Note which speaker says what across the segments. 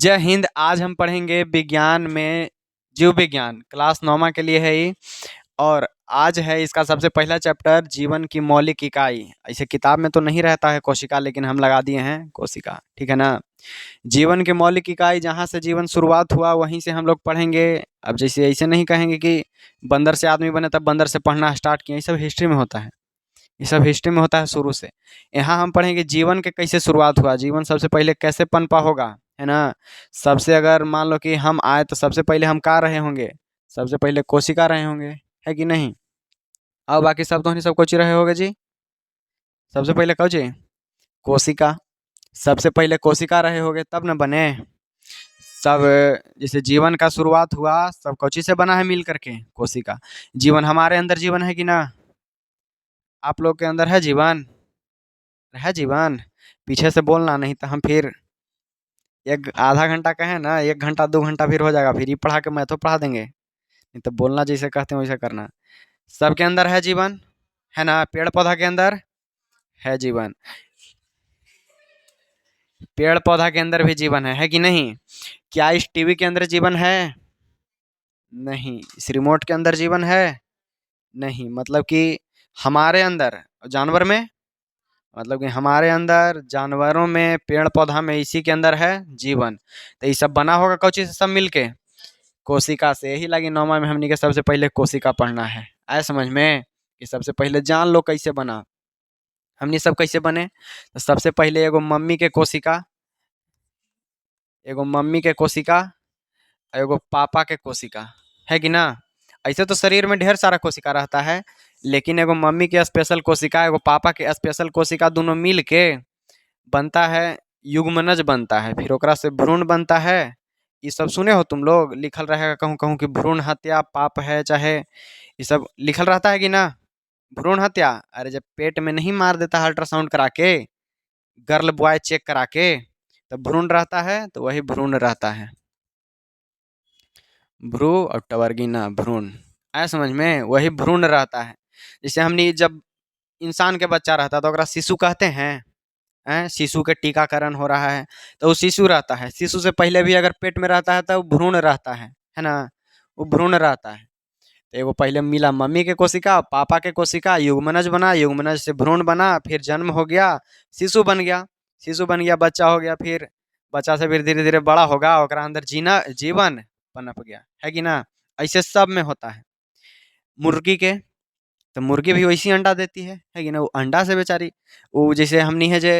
Speaker 1: जय हिंद। आज हम पढ़ेंगे विज्ञान में जीव विज्ञान, क्लास 9वीं के लिए है ये। और आज है इसका सबसे पहला चैप्टर, जीवन की मौलिक इकाई। ऐसे किताब में तो नहीं रहता है कोशिका, लेकिन हम लगा दिए हैं कोशिका, ठीक है ना। जीवन की मौलिक इकाई, जहाँ से जीवन शुरुआत हुआ वहीं से हम लोग पढ़ेंगे। अब जैसे ऐसे नहीं कहेंगे कि बंदर से आदमी बने तब बंदर से पढ़ना स्टार्ट किए, ये सब हिस्ट्री में होता है। ये सब हिस्ट्री में होता है शुरू से। यहाँ हम पढ़ेंगे जीवन के कैसे शुरुआत हुआ, जीवन सबसे पहले कैसे पनपा होगा, है ना। सबसे अगर मान लो कि हम आए तो सबसे पहले हम कहाँ रहे होंगे, सबसे पहले कोशिका रहे होंगे, है कि नहीं। और बाकी सब तो नहीं, सब कुछ रहे होगे जी। सबसे पहले कहो जी, कोशिका। सबसे पहले कोशिका रहे होगे तब न बने सब। जैसे जीवन का शुरुआत हुआ सब कौची से बना है, मिल करके कोशिका। जीवन हमारे अंदर जीवन है कि ना, आप लोग के अंदर है जीवन, है जीवन। पीछे से बोलना, नहीं तो हम फिर एक आधा घंटा कहें ना, 1 घंटा 2 घंटा फिर हो जाएगा, फिर ये पढ़ा के मैथों पढ़ा देंगे। नहीं तो बोलना जैसे कहते हैं वैसे करना। सबके अंदर है जीवन, है ना। पेड़ पौधा के अंदर है जीवन, पेड़ पौधा के अंदर भी जीवन है कि नहीं। क्या इस टीवी के अंदर जीवन है? नहीं। इस रिमोट के अंदर जीवन है? नहीं। मतलब कि हमारे अंदर, जानवर में, मतलब कि हमारे अंदर, जानवरों में, पेड़ पौधा में, इसी के अंदर है जीवन। तो ये सब बना होगा कौची से, सब मिलके कोशिका से। यही लगी 9वीं में हमनी के सबसे पहले कोशिका पढ़ना है। आए समझ में कि सबसे पहले जान लो कैसे बना, हमनी सब कैसे बने। तो सबसे पहले एगो मम्मी के कोशिका, एगो मम्मी के कोशिका, एगो पापा के कोशिका, है कि ना। ऐसे तो शरीर में ढेर सारा कोशिका रहता है, लेकिन एगो मम्मी के स्पेशल कोशिका, एगो पापा के स्पेशल कोशिका, दोनों मिल के बनता है युग्मनज बनता है। फिर ओकरा से भ्रूण बनता है। ये सब सुने हो तुम लोग, लिखल रहेगा कहूँ कहूँ कि भ्रूण हत्या पाप है, चाहे ये सब लिखल रहता है कि ना। भ्रूण हत्या, अरे जब पेट में नहीं मार देता है अल्ट्रासाउंड करा के, गर्ल बॉय चेक करा के, तब भ्रूण रहता है, तो वही भ्रूण रहता है। भ्रू और टवर्गिना भ्रूण, आया समझ में, वही भ्रूण रहता है। जैसे हमने जब इंसान के बच्चा रहता है तो ओकरा शिशु कहते हैं। शिशु के टीकाकरण हो रहा है तो वो शिशु रहता है। शिशु से पहले भी अगर पेट में रहता है तो वो भ्रूण रहता है ना। वो भ्रूण रहता है। तो एगो पहले मिला मम्मी के कोशिका, पापा के कोशिका, युग्मनज बना, युग्मनज से भ्रूण बना, फिर जन्म हो गया, शिशु बन गया, शिशु बन गया, बच्चा हो गया, फिर बच्चा से फिर धीरे धीरे बड़ा होगा, ओकरा अंदर जीना जीवन पनप गया, है कि ना। ऐसे सब में होता है। मुर्गी के, तो मुर्गी भी वैसी अंडा देती है कि ना। वो अंडा से बेचारी, वो जैसे हमनी है जे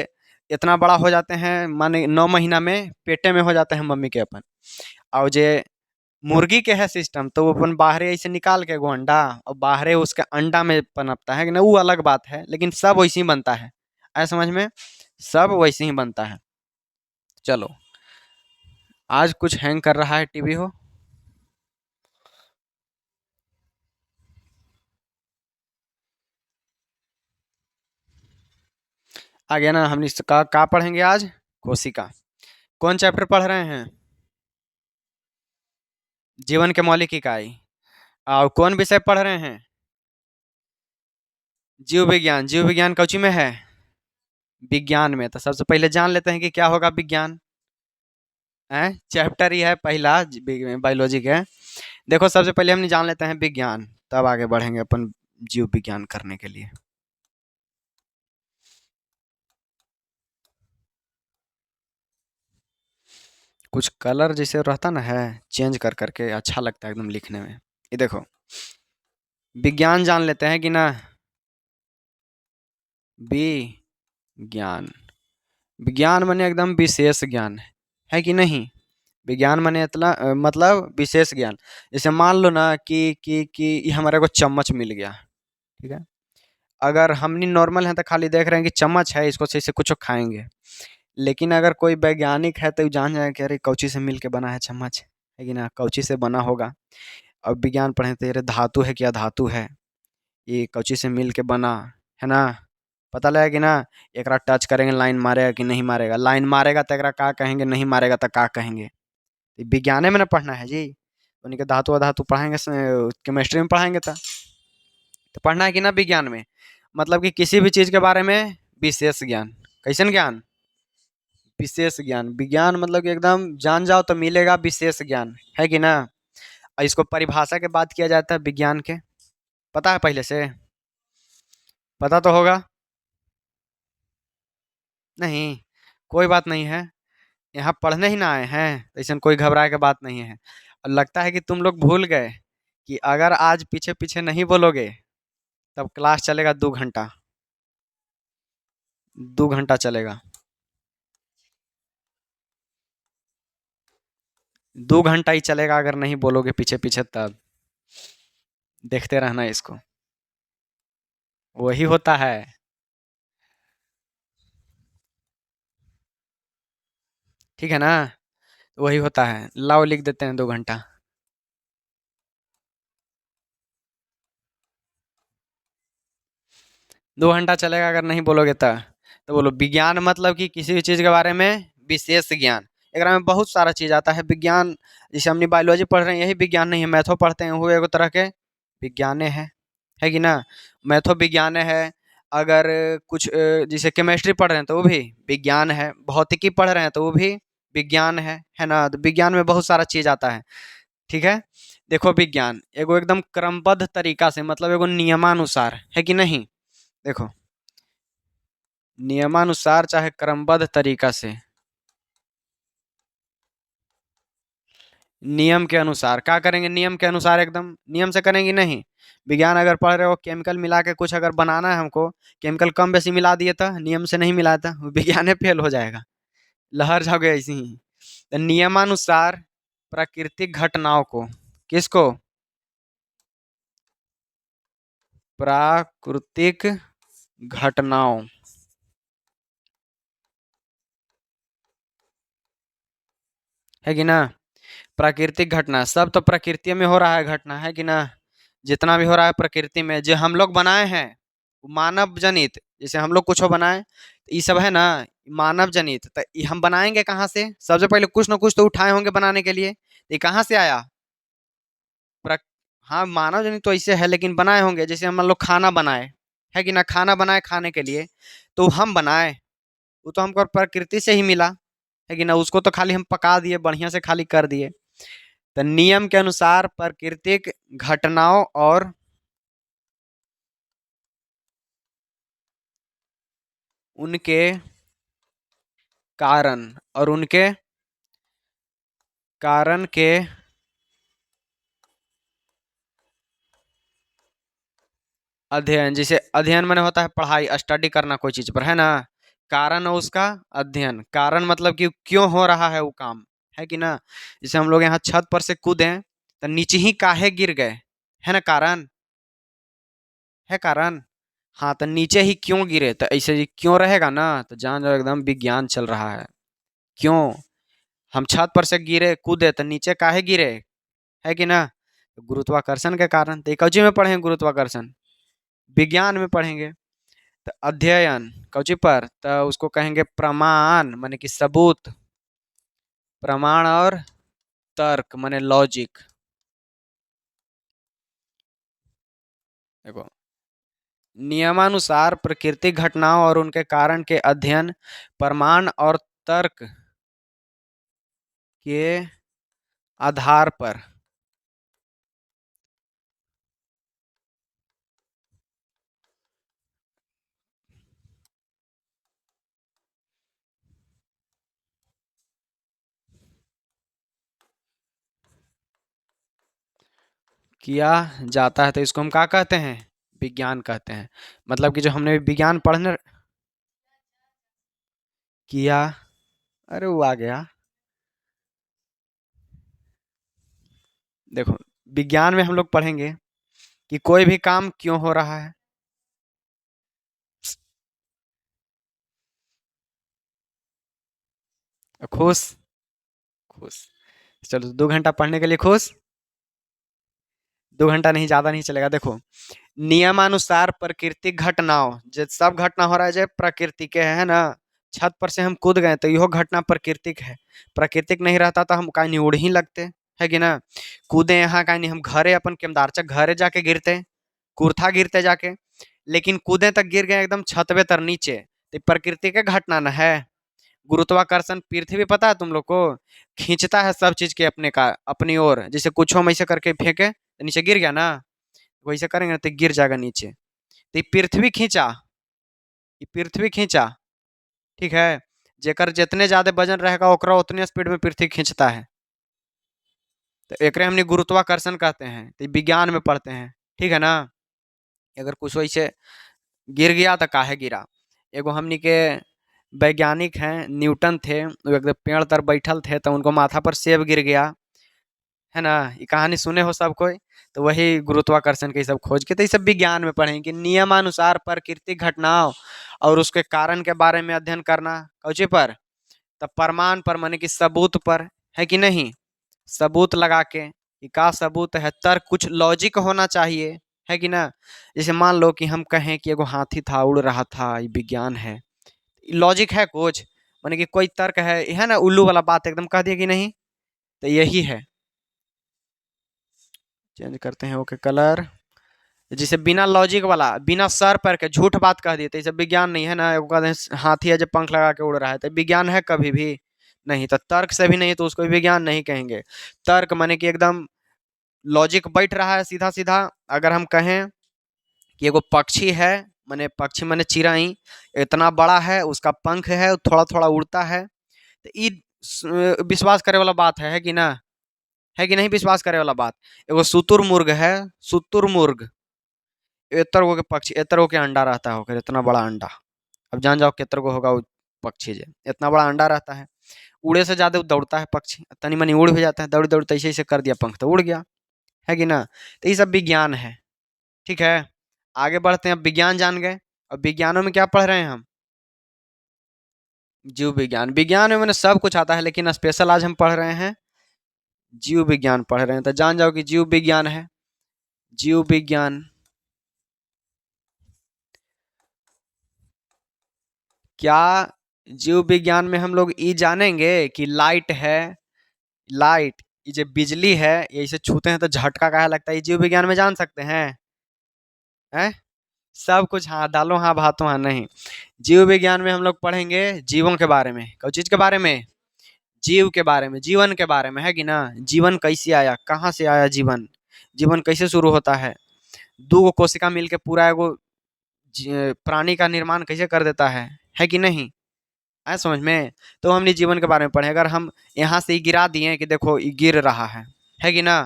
Speaker 1: इतना बड़ा हो जाते हैं, माने 9 महीना में पेटे में हो जाते हैं मम्मी के अपन। और जे मुर्गी के है सिस्टम, तो वो अपन बाहरे ऐसे निकाल के एगो अंडा, और बाहरे उसके अंडा में पनपता है कि ना, वो अलग बात है, लेकिन सब वैसे ही बनता है। आया समझ में, सब वैसे ही बनता है। चलो, आज कुछ हैंग कर रहा है टीवी हो। आ गया ना। हम का पढ़ेंगे आज, कोशिका। कौन चैप्टर पढ़ रहे हैं? जीवन के मौलिक इकाई। और कौन विषय पढ़ रहे हैं? जीव विज्ञान। जीव विज्ञान कौची में है? विज्ञान में। तो सबसे पहले जान लेते हैं कि क्या होगा विज्ञान। है चैप्टर ही है पहला बायोलॉजी के। देखो, सबसे पहले हम जान लेते हैं विज्ञान, तब आगे बढ़ेंगे अपन जीव विज्ञान करने के लिए। कुछ कलर जैसे रहता ना है, चेंज कर करके अच्छा लगता है एकदम लिखने में। ये देखो, विज्ञान जान लेते हैं कि ना। विज्ञान, विज्ञान माने एकदम विशेष ज्ञान, है कि नहीं। विज्ञान माने इतना मतलब विशेष ज्ञान। जैसे मान लो ना कि ये हमारे को चम्मच मिल गया, ठीक है। अगर हमनी नॉर्मल हैं तो खाली देख रहे हैं कि चम्मच है, इसको सही से कुछ खाएंगे। लेकिन अगर कोई वैज्ञानिक है तो वो जान जाए कि अरे कौची से मिल के बना है चम्मच, है कि ना, कौची से बना होगा। अब विज्ञान पढ़े तो अरे धातु है क्या, धातु है, ये कौची से मिल के बना, है ना। पता लगा कि ना। एकरा टच करेंगे लाइन मारेगा कि नहीं मारेगा, लाइन मारेगा तो एकरा का कहेंगे, नहीं मारेगा तो का कहेंगे। विज्ञाने में ना पढ़ना है जी। उन्हीं के धातु अधातु पढ़ाएंगे, केमिस्ट्री में पढ़ाएंगे तो पढ़ना है कि ना विज्ञान में। मतलब कि किसी भी चीज़ के बारे में विशेष ज्ञान। कैसन ज्ञान? विशेष ज्ञान, विज्ञान मतलब कि एकदम जान जाओ तो मिलेगा विशेष ज्ञान, है कि ना। और इसको परिभाषा के बात किया जाता है विज्ञान के, पता है पहले से, पता तो होगा। नहीं, कोई बात नहीं है, यहाँ पढ़ने ही ना आए हैं, ऐसा कोई घबराए के बात नहीं है। और लगता है कि तुम लोग भूल गए कि अगर आज पीछे पीछे नहीं बोलोगे तब क्लास चलेगा 2 घंटा, 2 घंटा चलेगा, 2 घंटा ही चलेगा अगर नहीं बोलोगे पीछे पीछे तब। देखते रहना इसको, वही होता है। ठीक है ना, वही होता है, लाओ लिख देते हैं 2 घंटा। 2 घंटा चलेगा अगर नहीं बोलोगे तो बोलो विज्ञान मतलब कि किसी भी चीज के बारे में विशेष ज्ञान। एकरा में बहुत सारा चीज आता है विज्ञान, जैसे हमने बायोलॉजी पढ़ रहे हैं यही विज्ञान नहीं है, मैथो पढ़ते हैं वो एगो तरह के विज्ञाने है कि ना। मैथो विज्ञान है। अगर कुछ जैसे केमिस्ट्री पढ़ रहे हैं तो वो भी विज्ञान है, भौतिकी पढ़ रहे हैं तो वो भी विज्ञान है ना। तो विज्ञान में बहुत सारा चीज आता है। ठीक है, देखो विज्ञान एगो एकदम क्रमबद्ध तरीका से, मतलब एगो नियमानुसार, है कि नहीं। देखो, नियमानुसार चाहे क्रमबद्ध तरीका से, नियम के अनुसार क्या करेंगे, नियम के अनुसार एकदम नियम से करेंगे नहीं। विज्ञान अगर पढ़ रहे हो, केमिकल मिला के कुछ अगर बनाना है हमको, केमिकल कम बेसी मिला दिए तो नियम से नहीं मिलाया था विज्ञान फेल हो जाएगा, लहर जाओगे ऐसे ही। तो नियमानुसार प्राकृतिक घटनाओं को, किसको, प्राकृतिक घटनाओं, है कि ना। प्राकृतिक घटना सब तो प्रकृति में हो रहा है घटना, है कि ना। जितना भी हो रहा है प्रकृति में, जो हम लोग बनाए हैं वो मानव जनित, जैसे हम लोग कुछ बनाए तो ये सब है ना मानव जनित। तो ये हम बनाएंगे कहाँ से, सबसे पहले कुछ ना कुछ तो उठाए होंगे बनाने के लिए, तो ये कहाँ से आया। प्र... हाँ मानव जनित तो ऐसे है, लेकिन बनाए होंगे, जैसे हम लोग खाना बनाए, है कि ना, खाना बनाए खाने के लिए, तो हम बनाए, वो तो हमको प्रकृति से ही मिला, है कि ना। उसको तो खाली हम पका दिए, बढ़िया से खाली कर दिए। तो नियम के अनुसार प्राकृतिक घटनाओं और उनके कारण, और उनके कारण के अध्ययन, जैसे अध्ययन मैंने होता है पढ़ाई, स्टडी करना कोई चीज पर, है ना। कारण है उसका अध्ययन, कारण मतलब कि क्यों हो रहा है वो काम, है कि ना। जैसे हम लोग यहाँ छत पर से कूदे तो नीचे ही काहे गिर गए, है ना, कारण है कारण। हाँ, तो नीचे ही क्यों गिरे, तो ऐसे ही क्यों रहेगा ना, तो जान जाओ एकदम विज्ञान चल रहा है। क्यों हम छत पर से गिरे कूदे तो नीचे काहे गिरे, है कि ना। तो गुरुत्वाकर्षण के कारण। तो कौची में पढ़ेंगे गुरुत्वाकर्षण, विज्ञान में पढ़ेंगे। तो अध्ययन कौची पर, तो उसको कहेंगे प्रमाण, माने कि सबूत, प्रमाण और तर्क माने लॉजिक। देखो, नियमानुसार प्राकृतिक घटनाओं और उनके कारण के अध्ययन, प्रमाण और तर्क के आधार पर किया जाता है। तो इसको हम क्या कहते हैं, विज्ञान कहते हैं। मतलब कि जो हमने विज्ञान पढ़ने किया, अरे वो आ गया। देखो, विज्ञान में हम लोग पढ़ेंगे कि कोई भी काम क्यों हो रहा है। खुश, खुश, चलो 2 घंटा पढ़ने के लिए खुश। 2 घंटा नहीं, ज्यादा नहीं चलेगा। देखो, नियमानुसार प्राकृतिक घटनाओं, जो सब घटना हो रहा है जो प्रकृति के है ना। छत पर से हम कूद गए तो यह घटना प्राकृतिक है, प्राकृतिक नहीं रहता तो हम कहीं नहीं उड़ ही लगते, है कि ना। कूदे यहाँ कहीं नहीं, हम घरे अपन केमदारचा घरे जाके गिरते, कुर्था गिरते जाके, लेकिन कूदे तक गिर गए एकदम छतवे तर नीचे, तो प्रकृति के घटना न है। गुरुत्वाकर्षण पृथ्वी पता है तुम लोग को, खींचता है सब चीज के अपने का अपनी ओर। जैसे कुछ हम ऐसे करके फेंके तो नीचे गिर गया ना, वैसे करेंगे ना तो गिर जाएगा नीचे। तो ये पृथ्वी खींचा, ये पृथ्वी खींचा, ठीक है। जेकर जितने ज्यादा वजन रहेगा ओकरा उतने स्पीड में पृथ्वी खींचता है। तो एकरे हमने गुरुत्वाकर्षण कहते हैं, तो ये विज्ञान में पढ़ते हैं, ठीक है ना। अगर कुछ वैसे गिर गया तो काहे गिरा। एगो हमनी के वैज्ञानिक हैं न्यूटन थे, वो एकदम पेड़ तर बैठल थे तो उनको माथा पर सेब गिर गया, है ना। ये कहानी सुने हो सब कोई। तो वही गुरुत्वाकर्षण के सब खोज के, तो ये सब विज्ञान में पढ़ेंगे कि नियमानुसार प्राकृतिक घटनाओं और उसके कारण के बारे में अध्ययन करना। कौची पर? तब प्रमाण पर, माने कि सबूत पर, है कि नहीं। सबूत लगा के कि का सबूत है, तर्क, कुछ लॉजिक होना चाहिए, है कि ना। जैसे मान लो कि हम कहें कि एगो हाथी था उड़ रहा था, ये विज्ञान है, लॉजिक है कुछ, माने कि कोई तर्क है ना। उल्लू वाला बात एकदम कह दिया कि नहीं। तो यही है। चेंज करते हैं ओके कलर। जैसे बिना लॉजिक वाला, बिना सर पर के झूठ बात कह दिए तो ये सब विज्ञान नहीं है ना। एगो कहते हैं हाथी है जब पंख लगा के उड़ रहा है, तो विज्ञान है कभी भी नहीं। तो तर्क से भी नहीं तो उसको विज्ञान नहीं कहेंगे। तर्क माने कि एकदम लॉजिक बैठ रहा है सीधा सीधा। अगर हम कहें कि एगो पक्षी है, माने पक्षी माने चिड़ई, इतना बड़ा है, उसका पंख है, थोड़ा थोड़ा उड़ता है, तो ये विश्वास करे वाला बात है कि ना, है कि नहीं विश्वास करे वाला बात। एगो शुतुरमुर्ग है, शुतुरमुर्ग, एतर गो के पक्षी, एतर गो के अंडा रहता है होकर, इतना बड़ा अंडा। अब जान जाओ कितर गो होगा वो पक्षी जे इतना बड़ा अंडा रहता है। उड़े से ज्यादा दौड़ता है पक्षी, तनी मनी उड़ भी जाता है, दौड़ दौड़ ऐसे ऐसे कर दिया पंख तो उड़ गया, है कि ना। तो ये सब विज्ञान है, ठीक है। आगे बढ़ते हैं, अब विज्ञान जान गए। अब विज्ञानों में क्या पढ़ रहे हैं हम? जीव विज्ञान। विज्ञान में मैंने सब कुछ आता है, लेकिन स्पेशल आज हम पढ़ रहे हैं जीव विज्ञान पढ़ रहे हैं। तो जान जाओ कि जीव विज्ञान है। जीव विज्ञान क्या, जीव विज्ञान में हम लोग ये जानेंगे कि लाइट है, लाइट, ये जो बिजली है, ये इसे छूते हैं तो झटका काहे लगता है, ये जीव विज्ञान में जान सकते हैं। हैं? सब कुछ हाँ डालो हाँ भातो हाँ नहीं। जीव विज्ञान में हम लोग पढ़ेंगे जीवों के बारे में। किस चीज के बारे में? जीव के बारे में, जीवन के बारे में, है कि ना। जीवन कैसे आया, कहाँ से आया जीवन, जीवन कैसे शुरू होता है, दो गो कोशिका मिलके पूरा एगो प्राणी का निर्माण कैसे कर देता है कि नहीं। आया समझ में। तो हमने जीवन के बारे में पढ़े। अगर हम यहाँ से ही गिरा दिए कि देखो ये गिर रहा है कि ना,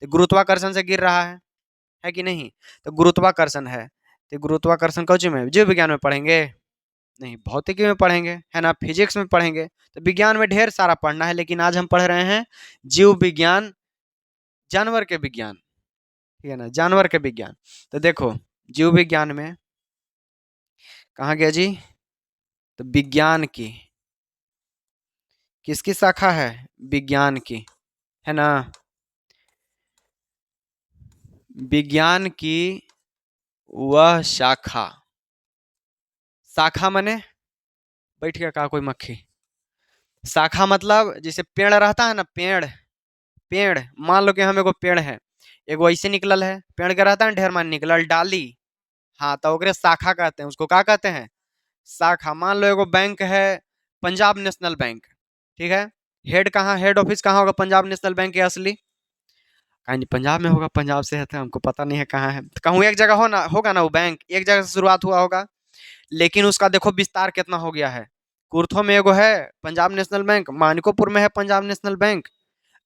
Speaker 1: तो गुरुत्वाकर्षण से गिर रहा है कि नहीं। तो गुरुत्वाकर्षण है, तो गुरुत्वाकर्षण कौन में जीव विज्ञान में पढ़ेंगे, नहीं भौतिकी में पढ़ेंगे, है ना, फिजिक्स में पढ़ेंगे। तो विज्ञान में ढेर सारा पढ़ना है, लेकिन आज हम पढ़ रहे हैं जीव विज्ञान, जानवर के विज्ञान, ठीक है ना, जानवर के विज्ञान। तो देखो जीव विज्ञान में कहाँ गया जी, तो विज्ञान की किसकी शाखा है, विज्ञान की, है ना, विज्ञान की वह शाखा। शाखा मने बैठ गया कहा कोई मक्खी। शाखा मतलब जैसे पेड़ रहता है ना, पेड़, पेड़ मान लो कि हम एगो पेड़ है, एगो ऐसे निकलल है, पेड़ के रहता है ना ढेर मान निकलल डाली, हाँ तो ओकरे शाखा कहते हैं, उसको क्या कहते हैं, शाखा। मान लो एगो बैंक है, पंजाब नेशनल बैंक, ठीक है। हेड कहाँ, हेड ऑफिस कहाँ होगा पंजाब नेशनल बैंक के असली, कहीं नहीं पंजाब में होगा, पंजाब से है तो हमको पता नहीं है कहाँ है। तो कहूँ एक जगह हो ना, होगा ना वो बैंक, एक जगह से शुरुआत हुआ होगा, लेकिन उसका देखो विस्तार कितना हो गया है। कुर्थो में एगो है पंजाब नेशनल बैंक, मानिकोपुर में है पंजाब नेशनल बैंक,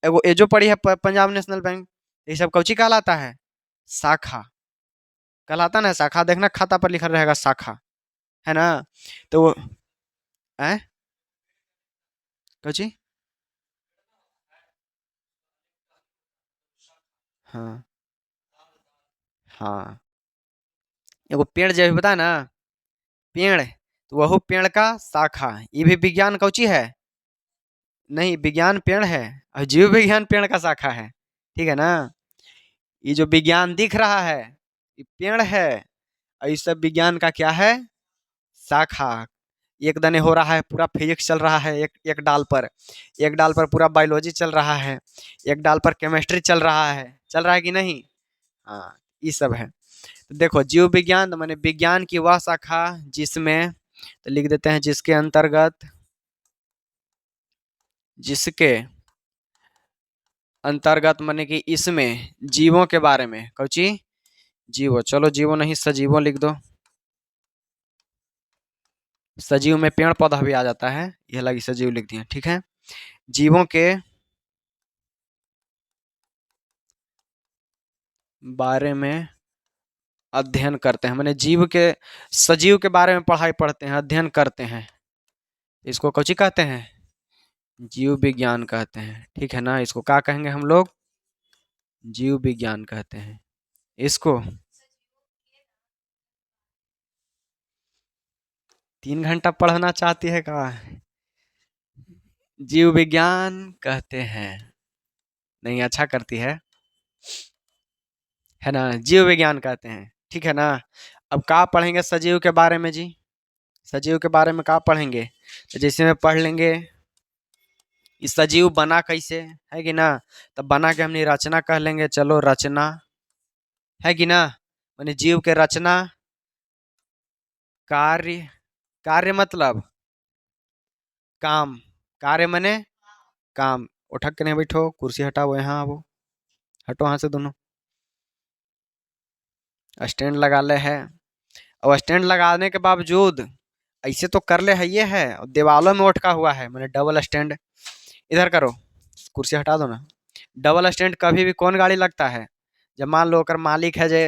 Speaker 1: एगो एजो पड़ी है पंजाब नेशनल बैंक। ये सब कौची कहलाता है, शाखा कहलाता ना। शाखा देखना खाता पर लिखा रहेगा शाखा, है ना। तो वो है कौची, हाँ हाँ, एगो पेड़ जब बता ना, पेड़, तो वह पेड़ का शाखा, ये भी विज्ञान कौची है, नहीं विज्ञान पेड़ है और जीव विज्ञान पेड़ का शाखा है, ठीक है ना। ये जो विज्ञान दिख रहा है ये पेड़ है, और ये सब विज्ञान का क्या है, शाखा। एक दने हो रहा है पूरा फिजिक्स चल रहा है, एक एक डाल पर, एक डाल पर पूरा बायोलॉजी चल रहा है, एक डाल पर केमिस्ट्री चल रहा है कि नहीं। हाँ ये सब है। तो देखो जीव विज्ञान तो माने विज्ञान की वह शाखा जिसमें, तो लिख देते हैं जिसके अंतर्गत जिसके अंतर्गत माने कि इसमें जीवों के बारे में कौची जीवो, चलो जीवो नहीं सजीवो लिख दो। सजीव में पेड़ पौधा भी आ जाता है, यह लगी सजीव लिख दिया, ठीक है। जीवों के बारे में अध्ययन करते हैं, माने जीव के सजीव के बारे में पढ़ाई पढ़ते हैं, अध्ययन करते हैं, इसको कौची कहते हैं जीव विज्ञान कहते हैं, ठीक है ना। इसको क्या कहेंगे हम लोग जीव विज्ञान कहते हैं इसको। 3 घंटा पढ़ना चाहती है का, जीव विज्ञान कहते हैं, नहीं अच्छा करती है ना, जीव विज्ञान कहते हैं, ठीक है ना। अब क्या पढ़ेंगे सजीव के बारे में जी, सजीव के बारे में क्या पढ़ेंगे, तो जैसे में पढ़ लेंगे इस सजीव बना कैसे, है कि ना। तब बना के हमने रचना कह लेंगे, चलो रचना, है कि ना। माने जीव के रचना, कार्य, कार्य मतलब काम, कार्य माने काम। उठक के नहीं बैठो, कुर्सी हटाओ, यहाँ आओ, हटो वहां से दोनों, स्टैंड लगा ले है। और स्टैंड लगाने के बावजूद ऐसे तो कर ले है, ये है और दीवालों में उठका हुआ है, मैंने डबल स्टैंड। इधर करो, कुर्सी हटा दो ना। डबल स्टैंड कभी भी कौन गाड़ी लगता है, जब मान लो अगर मालिक है जे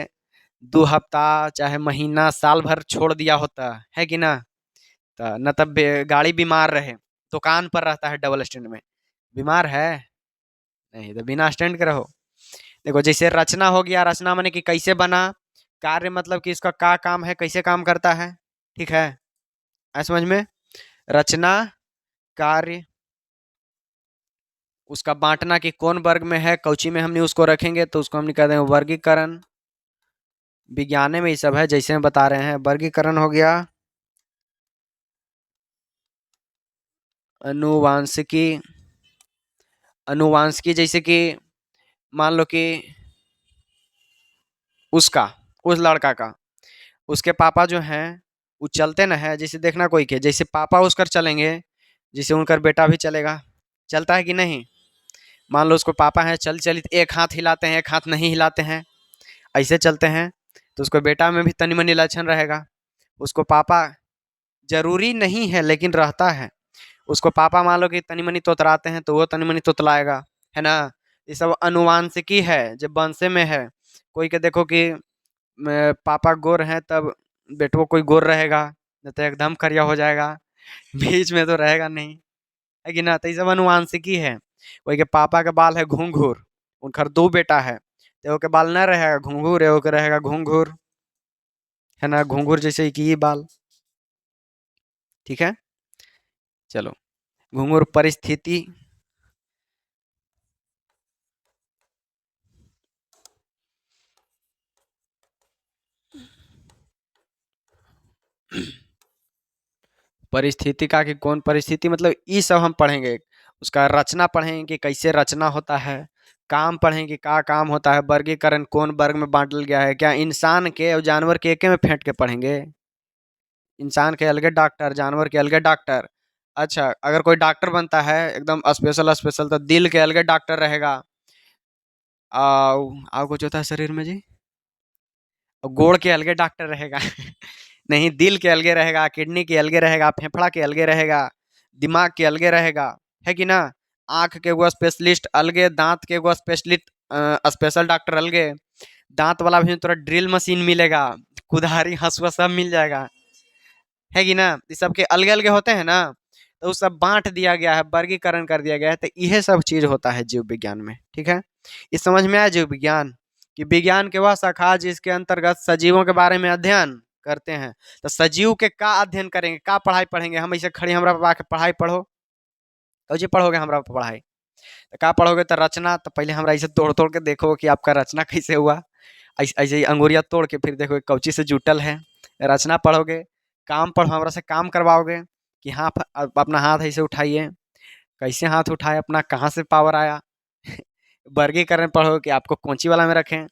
Speaker 1: 2 हफ्ता चाहे महीना साल भर छोड़ दिया होता है कि ना, तो न तब गाड़ी बीमार रहे, दुकान पर रहता है डबल स्टैंड में, बीमार है नहीं, तो बिना स्टैंड के रहो। देखो जैसे रचना हो गया, रचना माने कि कैसे बना, कार्य मतलब कि इसका क्या काम है, कैसे काम करता है, ठीक है, ऐ समझ में। रचना, कार्य, उसका बांटना कि कौन वर्ग में है, कौची में हमने उसको रखेंगे, तो उसको हमने कह देंगे वर्गीकरण। विज्ञान में ये सब है, जैसे हम बता रहे हैं, वर्गीकरण हो गया। अनुवांशिकी, अनुवांशिकी जैसे कि मान लो कि उसका, उस लड़का का, उसके पापा जो हैं वो चलते न है, जैसे देखना कोई के जैसे पापा उसकर चलेंगे, जैसे उनकर बेटा भी चलेगा, चलता है कि नहीं। मान लो उसको पापा है, चल चलित एक हाथ हिलाते हैं, एक हाथ नहीं हिलाते हैं, ऐसे चलते हैं, तो उसको बेटा में भी तनी मनी लक्षण रहेगा। उसको पापा जरूरी नहीं है लेकिन रहता है, उसको पापा मान लो कि तनी मनी तोतराते हैं तो वो तनी मनी तोतलाएगा, है ना। ये सब अनुवांशिकी है, जब वंशे में है। कोई के देखो कि पापा गोर हैं तब बेटो कोई गोर रहेगा, नहीं तो एकदम करिया हो जाएगा, बीच में तो रहेगा नहीं, है कि ना। तो ये सब अनुवांशिकी है। कोई के पापा के बाल है घुंघूर, उनकर 2 बेटा है, तो एगो के बाल न रहेगा घुंघूर, एगो के रहेगा घुंघूर, है ना, घुंघूर जैसे कि ये बाल, ठीक है। चलो घुंघूर परिस्थिति, परिस्थिति का कि कौन परिस्थिति मतलब ये सब हम पढ़ेंगे। उसका रचना पढ़ेंगे कि कैसे रचना होता है, काम पढ़ेंगे कि क्या काम होता है, वर्गीकरण कौन वर्ग में बांटल गया है, क्या इंसान के और जानवर के एके में फेंट के पढ़ेंगे, इंसान के अलगे डॉक्टर, जानवर के अलगे डॉक्टर। अच्छा अगर कोई डॉक्टर बनता है एकदम स्पेशल स्पेशल, तो दिल के अलगे डॉक्टर रहेगा। आओ कुछ होता है शरीर में जी, और गोड़ के अलगे डॉक्टर रहेगा नहीं, दिल के अलगे रहेगा, किडनी के अलगे रहेगा, फेफड़ा के अलगे रहेगा, दिमाग के अलगे रहेगा, है कि ना। आंख के वो स्पेशलिस्ट अलगे, दांत के वो स्पेशलिस्ट, स्पेशल डॉक्टर अलगे, दांत वाला भी थोड़ा ड्रिल मशीन मिलेगा, कुदारी हंसुआ सब मिल जाएगा, है कि ना। ये सब के अलगे अलगे होते हैं ना, तो वो सब बांट दिया गया है, वर्गीकरण कर दिया गया है, तो यह सब चीज होता है जीव विज्ञान में, ठीक है। ये समझ में आया जीव विज्ञान, कि विज्ञान के वह शाखा जिसके अंतर्गत सजीवों के बारे में अध्ययन करते हैं। तो सजीव के का अध्ययन करेंगे, का पढ़ाई पढ़ेंगे, हम ऐसे खड़ी हमरा पापा के पढ़ाई पढ़ो, तो जी पढ़ोगे हमरा पढ़ाई, तो का पढ़ोगे, तो रचना, तो पहले हमरा ऐसे तोड़ तोड़ के देखो कि आपका रचना कैसे हुआ, ऐसे ऐसे ही अंगुरिया तोड़ के फिर देखो कौची से जुटल है, रचना पढ़ोगे। काम पढ़ो, हमरा से काम करवाओगे कि हाँ अपना हाथ ऐसे उठाइए, कैसे हाथ उठाए अपना, कहाँ से पावर आया वर्गीकरण पढ़ो कि आपको कौची वाला में रखें,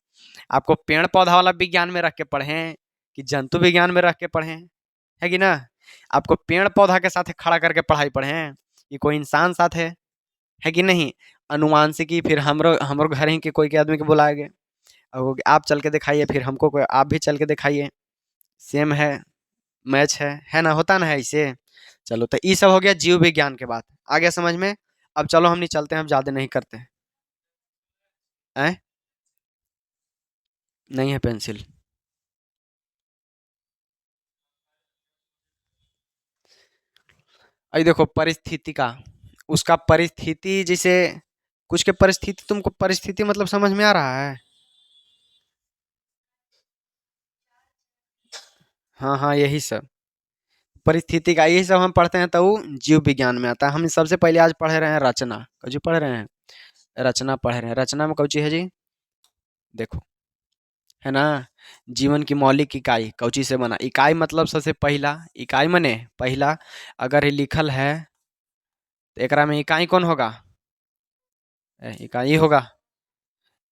Speaker 1: आपको पेड़ पौधा वाला विज्ञान में रख के पढ़ें कि जंतु विज्ञान में रख के पढ़ें, है कि ना। आपको पेड़ पौधा के साथ खड़ा करके पढ़ाई पढ़ें कि कोई इंसान साथ है, है कि नहीं? अनुवांशिकी फिर हमरो हमरो घर ही के कोई के आदमी के बुलाएँगे। अब वो आप चल के दिखाइए, फिर हमको कोई आप भी चल के दिखाइए, सेम है, मैच है ना? होता ना है ऐसे? चलो तो ये सब हो गया जीव विज्ञान के बात, आ गया समझ में? अब चलो हमनी चलते हैं, हम ज़्यादा नहीं करते हैं। हैं? नहीं है पेंसिल। अई देखो परिस्थिति का, उसका परिस्थिति जैसे कुछ के परिस्थिति, तुमको परिस्थिति मतलब समझ में आ रहा है? हाँ, हाँ, यही सब। परिस्थिति का यही सब हम पढ़ते हैं तो वो जीव विज्ञान में आता है। हम सबसे पहले आज पढ़ रहे हैं रचना। कौन सी पढ़ रहे हैं? रचना पढ़ रहे हैं। रचना में कौन ची है जी? देखो, है ना? जीवन की मौलिक इकाई कौची से बना? इकाई मतलब सबसे पहला, इकाई मने पहला। अगर ये लिखल है तो एकरा में इकाई कौन होगा? इकाई होगा।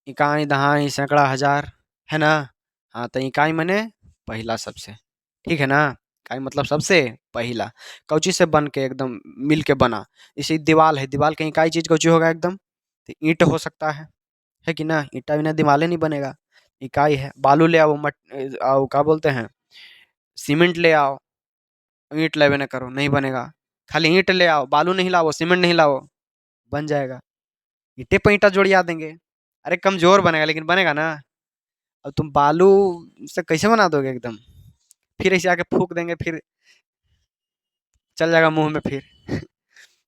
Speaker 1: इकाई, दहाई, सैकड़ा, हजार, है ना? हाँ, तो इकाई मने पहला सबसे। ठीक है ना? इकाई मतलब सबसे पहला। कौची से बन के एकदम मिल के बना? जैसे दीवाल है, दीवाल की इकाई चीज कौची होगा एकदम? तो ईंट हो सकता है कि ना? ईंटा बिना दीवाले नहीं बनेगा। इकाई है। बालू ले आओ, आओ क्या बोलते हैं, सीमेंट ले आओ, ईंट लेवे ना करो, नहीं बनेगा। खाली ईंट ले आओ, बालू नहीं लाओ, सीमेंट नहीं लाओ, बन जाएगा। ईंटे पे ईंटा जोड़िया देंगे। अरे कमजोर बनेगा लेकिन बनेगा ना? अब तुम बालू से कैसे बना दोगे एकदम? फिर ऐसे आके फूक देंगे, फिर चल जाएगा मुंह में फिर।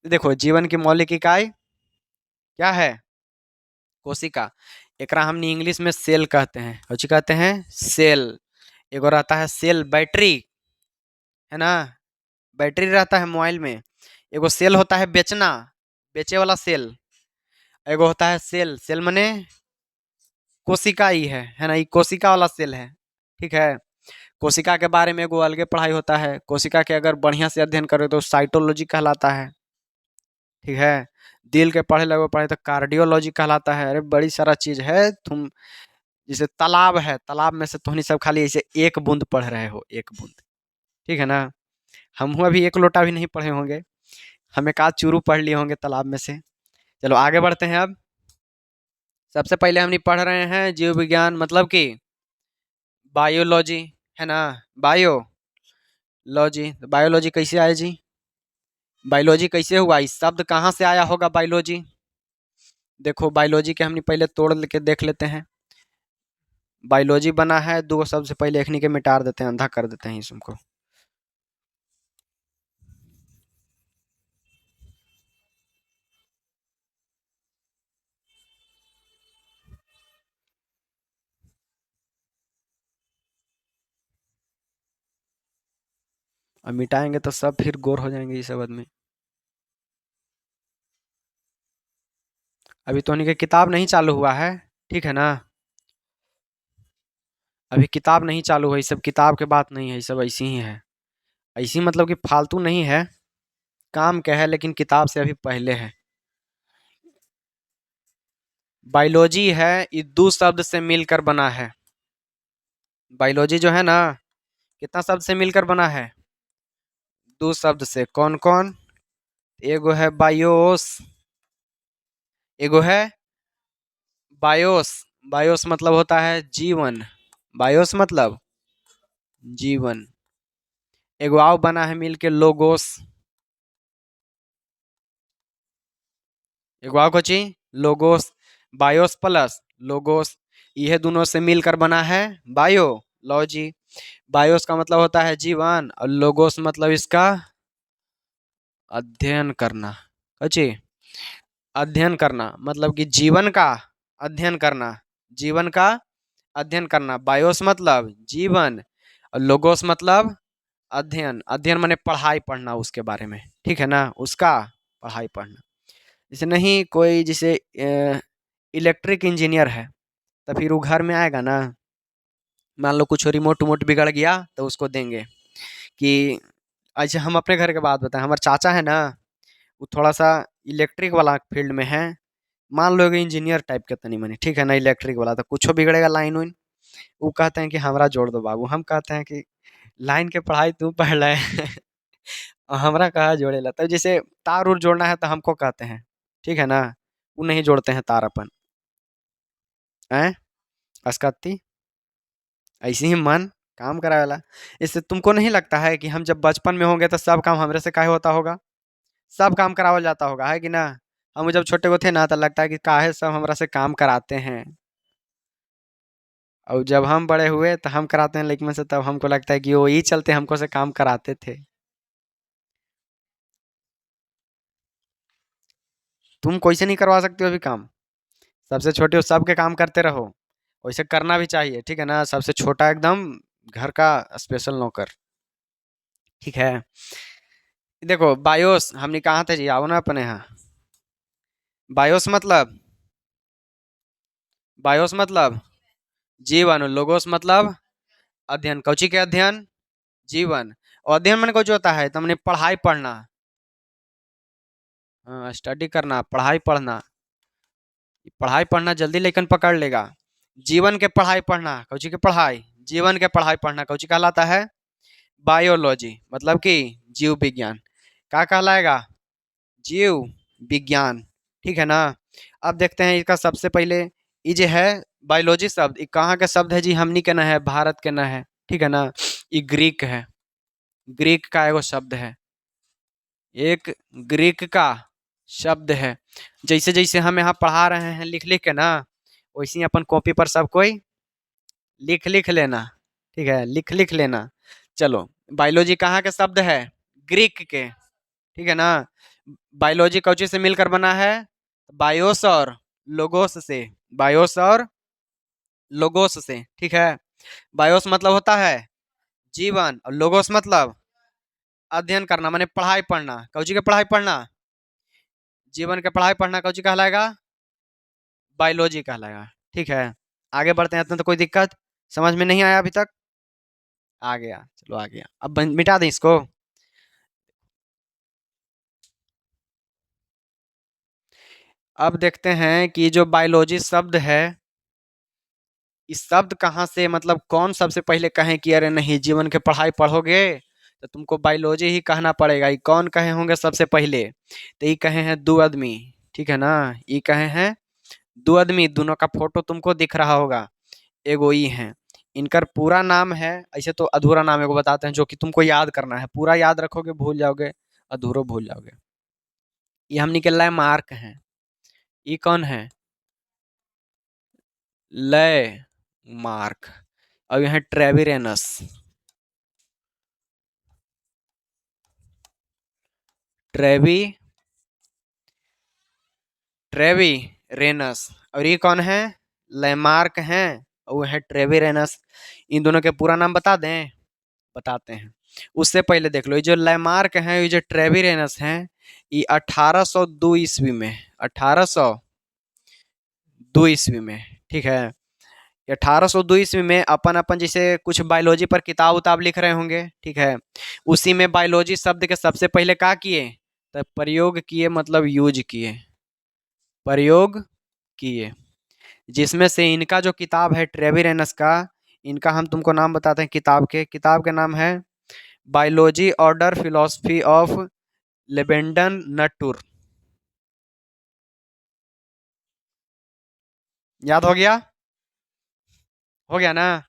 Speaker 1: देखो, जीवन की मौलिक इकाई क्या है? कोशिका। एकरा हमनी इंग्लिश में सेल कहते हैं। कौची कहते हैं? सेल। एगो रहता है सेल बैटरी, है ना? बैटरी रहता है मोबाइल में। एगो सेल होता है बेचना, बेचे वाला सेल। एगो होता है सेल, सेल मने कोशिका ही है ना? ये कोशिका वाला सेल है। ठीक है? कोशिका के बारे में एगो अलगे पढ़ाई होता है। कोशिका के अगर बढ़िया से अध्ययन करो तो साइटोलॉजी कहलाता है। ठीक है? दिल के पढ़े लगो पढ़े तो कार्डियोलॉजी कहलाता है। अरे बड़ी सारा चीज है। तुम जैसे तालाब है, तालाब में से तुमने सब खाली ऐसे एक बूंद पढ़ रहे हो, एक बूंद। ठीक है ना? हम अभी एक लोटा भी नहीं पढ़े होंगे। हम एक आध चूरू पढ़ लिए होंगे तालाब में से। चलो आगे बढ़ते हैं अब। सबसे पहले हमने पढ़ रहे हैं जीव विज्ञान मतलब कि बायोलॉजी, है ना? बायोलॉजी, बायोलॉजी कैसे आए जी? बायोलॉजी कैसे हुआ? इस शब्द कहाँ से आया होगा बायोलॉजी? देखो, बायोलॉजी के हमने पहले तोड़ के देख लेते हैं। बायोलॉजी बना है दो शब्द से, पहले एखनी के मिटार देते हैं, अंधा कर देते हैं इसको। और मिटाएंगे तो सब फिर गोर हो जाएंगे ये सब आदमी। अभी तो उन्हीं का किताब नहीं चालू हुआ है। ठीक है ना? अभी किताब नहीं चालू हुई, सब किताब के बात नहीं है, ये सब ऐसी ही है। ऐसी मतलब कि फालतू नहीं है, काम का है, लेकिन किताब से अभी पहले है। बायोलॉजी है, ये दो शब्द से मिलकर बना है। बायोलॉजी जो है ना, कितना शब्द से मिलकर बना है? दो शब्द से। कौन कौन? एगो है बायोस, एगो है बायोस। बायोस मतलब होता है जीवन। बायोस मतलब जीवन। एगो आओ बना है मिलके लोगोस। एगो आओ Kochi logos. BIOS plus logos, यह दोनों से मिलकर बना है बायोलॉजी। बायोस का मतलब होता है जीवन, और लोगोस मतलब इसका अध्ययन करना। कोची अध्ययन करना, मतलब कि जीवन का अध्ययन करना। जीवन का अध्ययन करना। बायोस मतलब जीवन, और लोगोस मतलब अध्ययन। अध्ययन माने पढ़ाई, पढ़ना उसके बारे में। ठीक है ना? उसका पढ़ाई पढ़ना। जैसे नहीं कोई जैसे इलेक्ट्रिक इंजीनियर है, तो फिर वो घर में आएगा ना, मान लो कुछ रिमोट उमोट बिगड़ गया तो उसको देंगे कि अच्छा, हम अपने घर के बात बताएं। हमारे चाचा है ना, वो थोड़ा सा इलेक्ट्रिक वाला फील्ड में है। मान लो इंजीनियर टाइप के तनी मनी, ठीक है ना, इलेक्ट्रिक वाला, तो कुछ बिगड़ेगा लाइन वाइन, वो कहते हैं कि हमरा जोड़ दो बाबू। हम कहते हैं कि लाइन के पढ़ाई तू पढ़ रहे है और हमरा कहा जोड़ेला। तो जैसे तार उर जोड़ना है तो हमको कहते हैं ठीक है ना? वो नहीं जोड़ते हैं तार अपन। हैं? अस्कती, ऐसे ही मन काम करावेला। इससे तुमको नहीं लगता है कि हम जब बचपन में होंगे तो सब काम हमरे से काहे होता होगा? सब काम करावल जाता होगा, है कि ना? हम जब छोटे को थे ना तो लगता है कि काहे सब हमरा से काम कराते हैं। और जब हम बड़े हुए तो हम कराते हैं लेकिन से तब हमको लगता है कि वो ही चलते हमको से काम कराते थे। तुम कोई से नहीं करवा सकते हो अभी काम। सबसे छोटे हो सबके काम करते रहो। वैसे करना भी चाहिए, ठीक है ना? सबसे छोटा एकदम घर का स्पेशल नौकर। ठीक है। देखो बायोस हमने कहा था जी, आओ ना अपने यहाँ। बायोस मतलब, बायोस मतलब जीवन, लोगोस मतलब अध्ययन। कौची के अध्ययन? जीवन। और अध्ययन मैंने कौची होता है? तुमने पढ़ाई पढ़ना। हाँ, स्टडी करना, पढ़ाई पढ़ना। पढ़ाई पढ़ना जल्दी लेकिन पकड़ लेगा। जीवन के पढ़ाई पढ़ना, कौची के पढ़ाई? जीवन के पढ़ाई पढ़ना कौची कहलाता है? बायोलॉजी, मतलब कि जीव विज्ञान। क्या कहलाएगा? जीव विज्ञान। ठीक है ना? अब देखते हैं इसका सबसे पहले, ये जो है बायोलॉजी शब्द, ये कहाँ का शब्द है जी? हमनी के ना है, भारत के ना है। ठीक है ना? ये ग्रीक है। ग्रीक का एगो शब्द है। एक ग्रीक का शब्द है। जैसे जैसे हम यहाँ पढ़ा रहे हैं लिख लिख के ना, वैसे ही अपन कॉपी पर सब कोई लिख लिख लेना। ठीक है, लिख लिख लेना। चलो, बायोलॉजी कहाँ के शब्द है? ग्रीक के। ठीक है ना? बायोलॉजी कौची से मिलकर बना है? बायोस और लोगोस से। बायोस और लोगोस से। ठीक है। बायोस मतलब होता है जीवन, और लोगोस मतलब अध्ययन करना, माने पढ़ाई पढ़ना। कौची के पढ़ाई पढ़ना? जीवन के पढ़ाई पढ़ना कौची कहलाएगा? बायोलॉजी कहलाएगा। ठीक है। आगे बढ़ते हैं, तो कोई दिक्कत समझ में नहीं आया अभी तक? आ गया, चलो आ गया। अब मिटा दें इसको। अब देखते हैं कि जो बायोलॉजी शब्द है, इस शब्द कहाँ से, मतलब कौन सबसे पहले कहें कि अरे नहीं जीवन के पढ़ाई पढ़ोगे तो तुमको बायोलॉजी ही कहना पड़ेगा। ये कौन कहे होंगे सबसे पहले? तो ये कहे हैं दो आदमी। ठीक है ना? ये कहे हैं दो आदमी, दोनों का फोटो तुमको दिख रहा होगा। एगो ही है। इनका पूरा नाम है, ऐसे तो अधूरा नाम एगो बताते हैं जो कि तुमको याद करना है। पूरा याद रखोगे भूल जाओगे, अधूरो भूल जाओगे। ये हम निकल रहा है मार्क है। ये कौन है? लय मार्क। और यह है ट्रेविरेनस। Trevi Trevi rhesus. और ये कौन है? लैमार्क हैं। और वो है ट्रेवी रेनस। इन दोनों के पूरा नाम बता दें? बताते हैं। उससे पहले देख लो, ये जो लैमार्क हैं, ये जो ट्रेवी रेनस हैं, ये 1802 ईस्वी में, 1802 ईस्वी में, ठीक है, 1802 ईस्वी में अपन अपन जैसे कुछ बायोलॉजी पर किताब उताब लिख रहे होंगे, ठीक है, उसी में बायोलॉजी शब्द के सबसे पहले क्या किए? तो प्रयोग किए, मतलब यूज किए, प्रयोग किए। जिसमें से इनका जो किताब है ट्रेविरेनस का, इनका हम तुमको नाम बताते हैं किताब के। किताब का नाम है बायोलॉजी ऑर्डर फिलोसफी ऑफ लेबेंडन नटूर। याद हो गया? हो गया ना?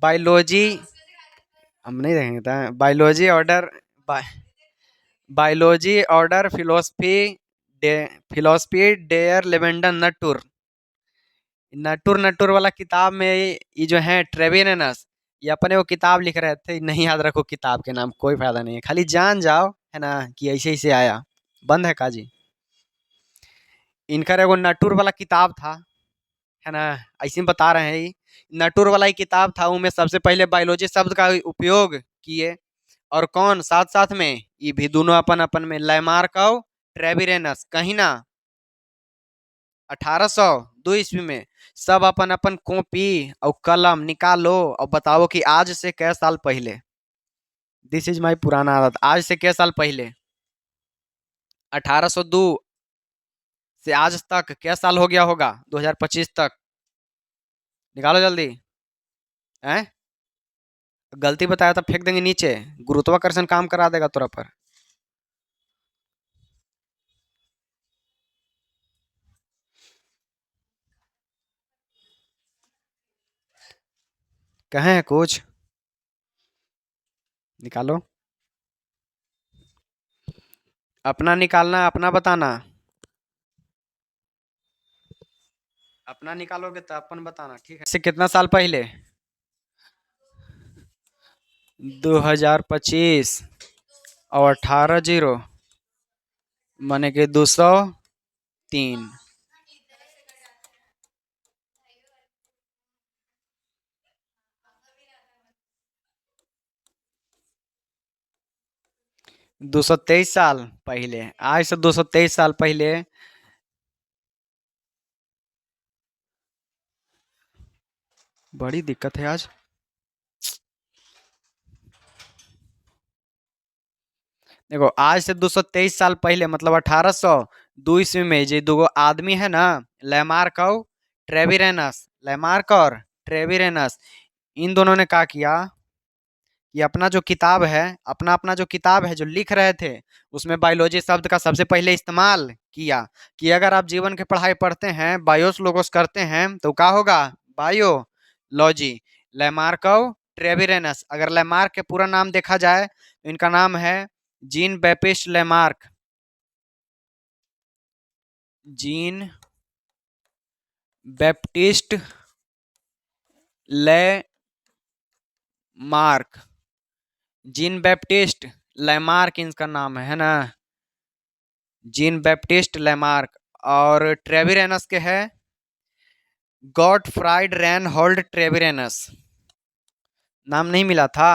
Speaker 1: बायोलॉजी हम नहीं देखेंगे था। बायोलॉजी ऑर्डर, बायोलॉजी ऑर्डर फिलोसफी डे, फिलोसफी डेयर लेबेंडन नटूर। नटुर नटुर वाला किताब में ये जो है ट्रेविनस, ये अपने वो किताब लिख रहे थे। नहीं याद रखो किताब के नाम, कोई फायदा नहीं है, खाली जान जाओ है ना कि ऐसे ऐसे आया। बंद है काजी। इनका एगो नटुर वाला किताब था, है ना? ऐसे में बता रहे हैं ये नटुर वाला ही किताब था। उनमें सबसे पहले बायोलॉजी शब्द का उपयोग किए। और कौन साथ साथ में? ये भी दोनों अपन अपन में लैमार्क और ट्रेविरेनस, कहीं ना 1802 ईस्वी में सब अपन अपन कॉपी और कलम निकालो और बताओ कि आज से कै साल पहले, दिस इज माई पुराना आदत, आज से कै साल पहले, 1802 से आज तक क्या साल हो गया होगा? 2025 तक। निकालो जल्दी। हैं? गलती बताया तो फेंक देंगे नीचे, गुरुत्वाकर्षण काम करा देगा तोरा पर। कहे हैं कुछ? निकालो। अपना निकालना, अपना बताना। अपना निकालोगे तो अपन बताना, ठीक है? इससे कितना साल पहले? 2025 और 18 जीरो माने कि 203। 223 साल पहले, आज से 223 साल पहले। बड़ी दिक्कत है आज। देखो, आज से 223 साल पहले मतलब 1802 ईस्वी में जे दो आदमी है ना, लैमार्क और ट्रेविरेनस, लैमार्क और ट्रेविरेनस, इन दोनों ने क्या किया कि अपना जो किताब है, अपना अपना जो किताब है जो लिख रहे थे, उसमें बायोलॉजी शब्द का सबसे पहले इस्तेमाल किया कि अगर आप जीवन की पढ़ाई पढ़ते हैं, बायोस लोगोस करते हैं, तो क्या होगा? बायोलॉजी। लैमार्क और ट्रेविरेनस, अगर लैमार्क के पूरा नाम देखा जाए तो इनका नाम है Jean Baptiste Lamarck. Jean Baptiste Lamarck, Jean Baptiste Lamarck इनका नाम है ना, जीन बैप्टिस्ट लैमार्क। और ट्रेविरेनस के है गॉटफ्राइड रेनहोल्ड ट्रेविरेनस। नाम नहीं मिला था?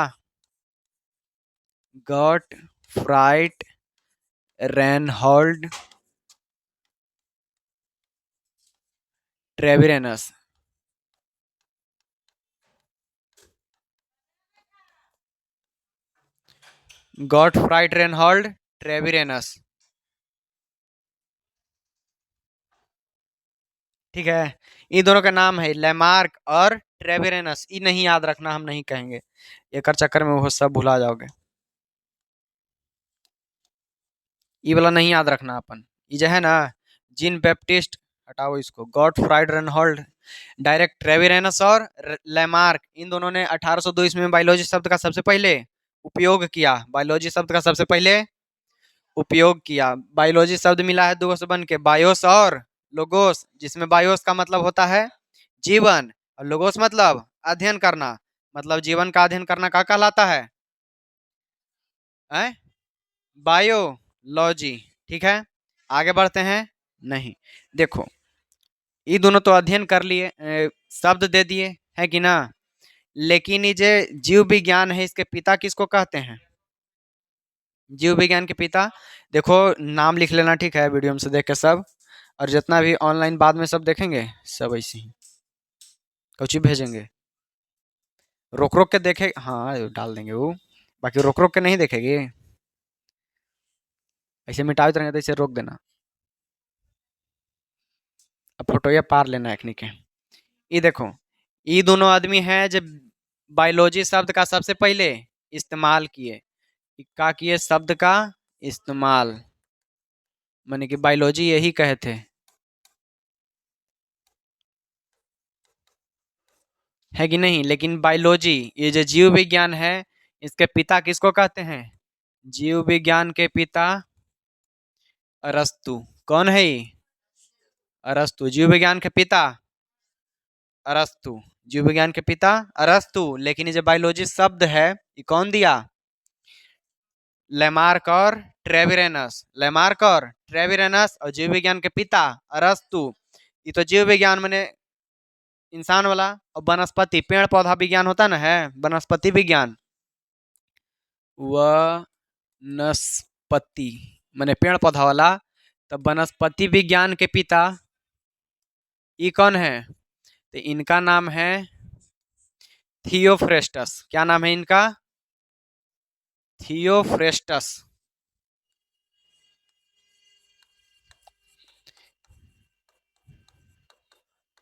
Speaker 1: Gottfried Reinhold Treviranus. Gottfried Reinhold Treviranus, ठीक है? इन दोनों का नाम है लैमार्क और ट्रेविरेनस। ये नहीं याद रखना, हम नहीं कहेंगे, एक चक्कर में वो सब भुला जाओगे। ये वाला नहीं याद रखना अपन। ये जो है ना, जीन बैप्टिस्ट, हटाओ इसको, गॉटफ्राइड रेनहोल्ड, डायरेक्ट ट्रेविरेनस और लैमार्क, इन दोनों ने 1802 ईस्वी में बायोलॉजी शब्द का सबसे पहले उपयोग किया। बायोलॉजी शब्द का सबसे पहले उपयोग किया। बायोलॉजी शब्द मिला है दो से बन के, बायोस और लोगोस, जिसमें बायोस का मतलब होता है जीवन और लोगोस मतलब अध्ययन करना। मतलब जीवन का अध्ययन करना क्या कहलाता है? बायोलॉजी, ठीक है? आगे बढ़ते हैं। नहीं, देखो, ये दोनों तो अध्ययन कर लिए, शब्द दे दिए, है कि ना? लेकिन ये जो जीव विज्ञान है, इसके पिता किसको कहते हैं? जीव विज्ञान के पिता, देखो नाम लिख लेना, ठीक है? वीडियो में से देख के सब, और जितना भी ऑनलाइन बाद में सब देखेंगे, सब ऐसे ही कुछ भेजेंगे। रोक रोक के देखे, हाँ डाल देंगे वो, बाकी रोक रोक के नहीं देखेगी। ऐसे मिटाते रहेंगे तो इसे रोक देना। अब फोटो ये पार लेना है के। ये देखो, ये दोनों आदमी हैं जब बायोलॉजी शब्द का सबसे पहले इस्तेमाल किए। क्या किए? शब्द का इस्तेमाल, माने कि बायोलॉजी यही कहे थे, है कि नहीं? लेकिन बायोलॉजी, ये जो जीव विज्ञान है, इसके पिता किसको कहते हैं? जीव विज्ञान के पिता अरस्तु। कौन है ये? अरस्तु, जीव विज्ञान के पिता अरस्तु, जीव विज्ञान के पिता अरस्तु। लेकिन ये जो बायोलॉजी शब्द है, ये कौन दिया? लेमार्क और ट्रेविरेनस, लेमार्क और ट्रेविरेनस, और जीव विज्ञान के पिता अरस्तु। ये तो जीव विज्ञान मैंने इंसान वाला, और वनस्पति पेड़ पौधा विज्ञान होता ना है, वनस्पति विज्ञान, वनस्पति मैंने पेड़ पौधा वाला, तब वनस्पति विज्ञान के पिता ये कौन है? तो इनका नाम है थियोफ्रेस्टस। क्या नाम है इनका? थियोफ्रेस्टस।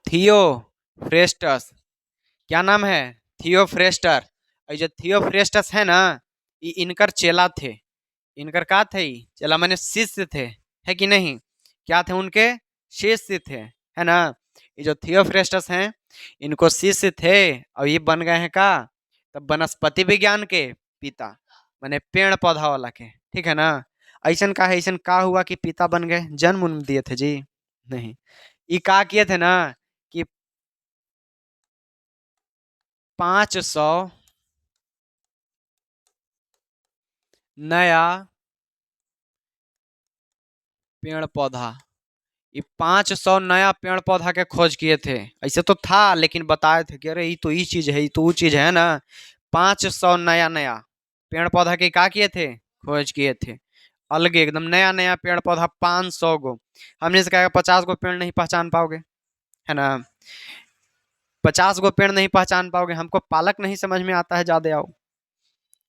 Speaker 1: थियोफ्रेस्टस, क्या नाम है? थियोफ्रेस्टर। और जो थियोफ्रेस्टस है ना, ये इनकर चेला थे। इनकर का थे? चेला माने शिष्य थे, है कि नहीं? क्या थे? उनके शिष्य थे, है ना? ये जो थियोफ्रेस्टस हैं इनको शिष्य थे और ये बन गए हैं का तब वनस्पति विज्ञान के पिता, माने पेड़ पौधा वाला के, ठीक है ना। ऐसन का है, ऐसन का हुआ कि पिता बन गए, जन्म उन्म दिए थे जी? नहीं। ये का किए थे ना कि 500 नया पेड़ पौधा, ये 500 नया पेड़ पौधा के खोज किए थे। ऐसे तो था लेकिन बताए थे कि अरे ये तो ये चीज है, ये तो वो चीज है ना। 500 नया नया पेड़ पौधा के क्या किए थे, खोज किए थे। अलग एकदम नया नया पेड़ पौधा 500 गो। हमने से कहा 50 गो पेड़ नहीं पहचान पाओगे, है ना। 50 गो पेड़ नहीं पहचान पाओगे, हमको पालक नहीं समझ में आता है, ज्यादा आओ।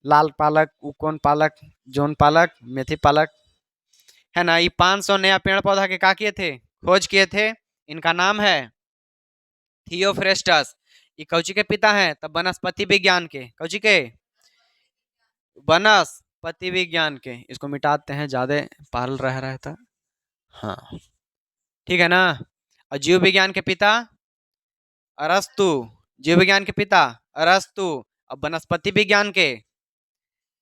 Speaker 1: लाल पालक, कौन पालक, जोन पालक, मेथी पालक, है ना। ये 500 नया पेड़ पौधा के क्या किए थे, खोज किए थे। इनका नाम है थियोफ्रेस्टस। ये कौची के पिता हैं, तब वनस्पति विज्ञान के, कौची के, वनस्पति विज्ञान के। इसको मिटाते हैं, ज्यादा पारल रह रहा था। हाँ, ठीक है ना। और जीव विज्ञान के पिता अरस्तु, जीव विज्ञान के पिता अरस्तु। अब वनस्पति विज्ञान के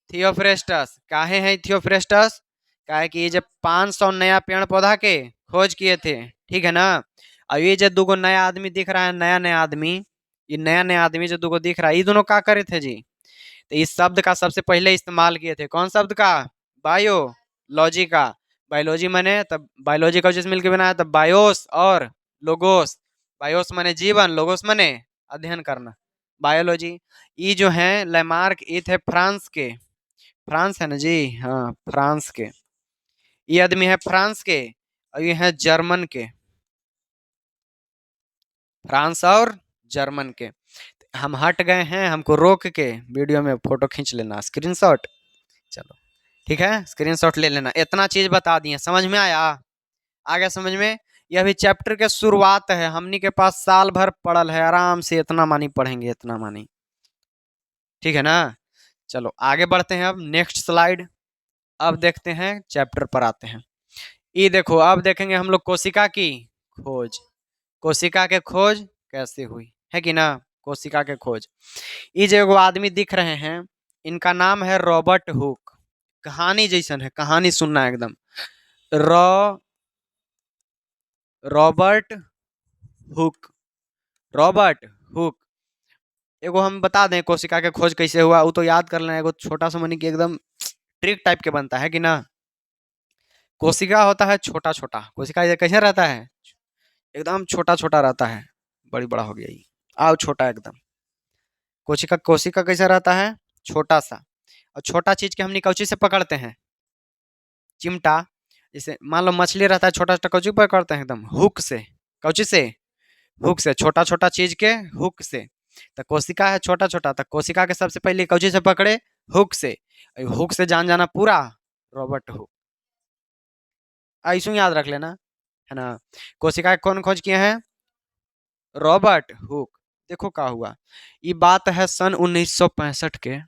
Speaker 1: थियोफ्रेस्टस। काहे हैं थियोफ्रेस्टस, काहे कि ये जब 500 नया पेड़ पौधा के खोज किए थे, ठीक है ना। और ये जो दो नया आदमी दिख रहा है, नया नया आदमी, ये नया नया आदमी जो दो दिख रहा है, ये दोनों क्या करे थे जी, तो इस शब्द का सबसे पहले इस्तेमाल किए थे। कौन शब्द का, बायोलॉजी का। बायोलॉजी माने तब बायोलॉजी का जिस मिलकर बनाया तब बायोस और लोगोस। बायोस माने जीवन, लोगोस माने अध्ययन करना, बायोलॉजी। ये जो है लैमार्क, ये थे फ्रांस के, फ्रांस है ना जी, हाँ फ्रांस के। ये आदमी है फ्रांस के और ये है जर्मन के, फ्रांस और जर्मन के। हम हट गए हैं, हमको रोक के वीडियो में फोटो खींच लेना, स्क्रीनशॉट। चलो ठीक है, स्क्रीनशॉट ले लेना। इतना चीज बता दिए, समझ में आया, आ गया समझ में। यह अभी चैप्टर के शुरुआत है, हमनी के पास साल भर पड़ल है, आराम से इतना मानी पढ़ेंगे, इतना मानी, ठीक है ना। चलो आगे बढ़ते हैं, अब नेक्स्ट स्लाइड। अब देखते हैं चैप्टर पर आते हैं। ये देखो, अब देखेंगे हम लोग कोशिका की खोज। कोशिका के खोज कैसे हुई है कि ना, कोशिका के खोज। ये जो एगो आदमी दिख रहे हैं, इनका नाम है रॉबर्ट हुक। कहानी जैसन है, कहानी सुनना एकदम। Raw Robert Hooke, Robert Hooke. एगो हम बता दें कोशिका के खोज कैसे हुआ, वो तो याद कर लेना। एगो छोटा सा मनी की एकदम ट्रिक टाइप के बनता है कि ना। कोशिका होता है छोटा छोटा, कोशिका ये कैसे रहता है, एकदम छोटा छोटा रहता है। बड़ी बड़ा हो गया ये, आओ छोटा एकदम। कोशिका, कोशिका कैसा रहता है, छोटा सा। और छोटा चीज के हम कौची से पकड़ते हैं, चिमटा। जैसे मान लो मछली रहता है छोटा छोटा, कौची पकड़ते हैं, एकदम हुक से। कौची से, हुक से, छोटा छोटा चीज के हुक से। तो कोशिका है छोटा छोटा, तो कोशिका के सबसे पहले कौची से पकड़े, हुक से। हुक से जान जाना पूरा, रॉबर्ट हुक। ऐसू याद रख लेना, है ना। कोशिका कौन खोज किए हैं, रॉबर्ट हुक। देखो क्या हुआ, ये बात है सन 1965 के।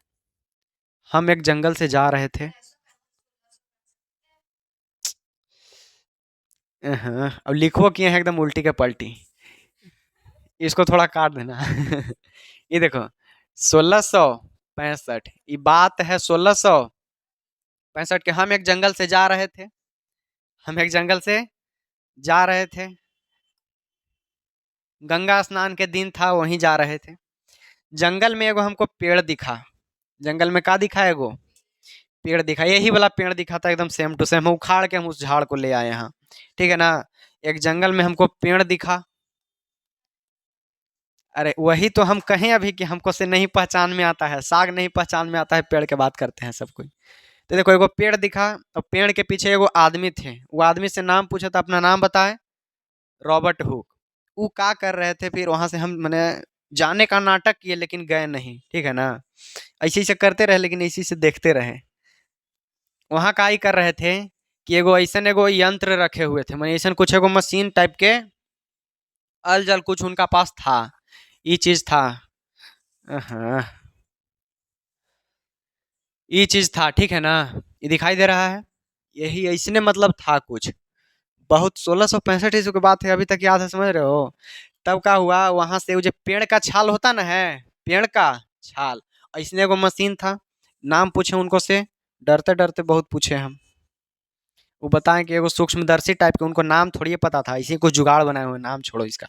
Speaker 1: हम एक जंगल से जा रहे थे। अब लिखो किए हैं एकदम उल्टी के पलटी, इसको थोड़ा काट देना। ये देखो, 1665, ये बात है 1665 के। हम एक जंगल से जा रहे थे, हम एक जंगल से जा रहे थे, गंगा स्नान के दिन था, वहीं जा रहे थे। जंगल में एगो हमको पेड़ दिखा, जंगल में का दिखा, एगो पेड़ दिखा, यही वाला पेड़ दिखा था एकदम सेम टू सेम। उखाड़ के हम उस झाड़ को ले आए यहाँ, ठीक है ना। एक जंगल में हमको पेड़ दिखा। अरे वही तो हम कहें अभी कि हमको से नहीं पहचान में आता है, साग नहीं पहचान में आता है, पेड़ के बात करते हैं सब कोई। तो देखो एगो पेड़ दिखा, और पेड़ के पीछे एगो आदमी थे। वो आदमी से नाम पूछा था, अपना नाम बताए, रॉबर्ट हुक। वो क्या कर रहे थे, फिर वहां से हम मैंने जाने का नाटक किए लेकिन गए नहीं, ठीक है ना। ऐसे ही से करते रहे, लेकिन इसी से देखते रहे। वहां का ही कर रहे थे कि एगो ऐसा एगो यंत्र रखे हुए थे, मैंने ऐसा कुछ एगो मशीन टाइप के अल जल कुछ उनका पास था, ये चीज था। हाँ, ये चीज था, ठीक है ना। ये दिखाई दे रहा है, यही ऐसने मतलब था कुछ। बहुत 1665 ईस्वी की बात है, अभी तक याद है, समझ रहे हो? तब क्या हुआ, वहां से वो जो पेड़ का छाल होता ना है, पेड़ का छाल, ऐसने एगो मशीन था। नाम पूछे उनको से, डरते डरते बहुत पूछे हम। वो बताएं कि एगो सूक्ष्मदर्शी टाइप के, उनको नाम थोड़ी ही पता था, इसी कुछ जुगाड़ बनाए हुए, नाम छोड़ो इसका।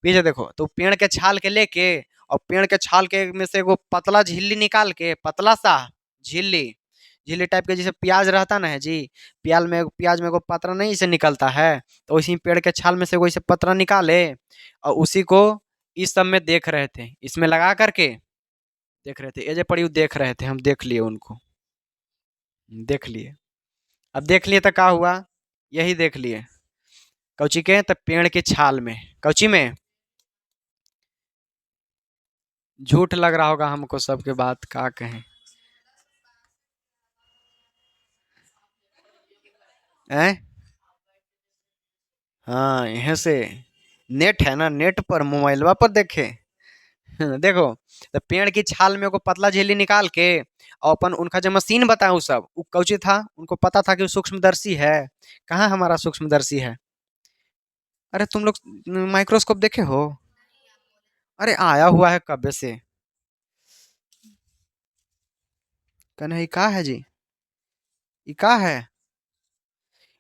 Speaker 1: पीछे देखो, तो पेड़ के छाल के लेके, और पेड़ के छाल के में से एगो पतला झिल्ली निकाल के, पतला सा झिल्ली, झिल्ली टाइप के, जैसे प्याज रहता ना है जी, प्याज में एगो पतरा नहीं से निकलता है, तो उसी पेड़ के छाल में से कोई से पतरा निकाले, और उसी को इस सब में देख रहे थे, इसमें लगा करके देख रहे थे, एजे पड़ी देख रहे थे, हम देख लिए उनको, देख लिए। अब देख लिए तो क्या हुआ, यही देख लिए, कौची के, तब पेड़ के छाल में, कौची में, झूठ लग रहा होगा हमको सबके बात, क्या कहें हैं। हाँ, यहाँ से नेट है ना, नेट पर मोबाइलवा पर देखे। देखो, तो पेड़ की छाल में को पतला झिल्ली निकाल के, और अपन उनका जो मशीन बताया वो सब, वो कौची था, उनको पता था कि वो सूक्ष्मदर्शी है। कहाँ हमारा सूक्ष्मदर्शी है? अरे तुम लोग माइक्रोस्कोप देखे हो? अरे आया हुआ है कब से। कहना ये का है जी, ये का है?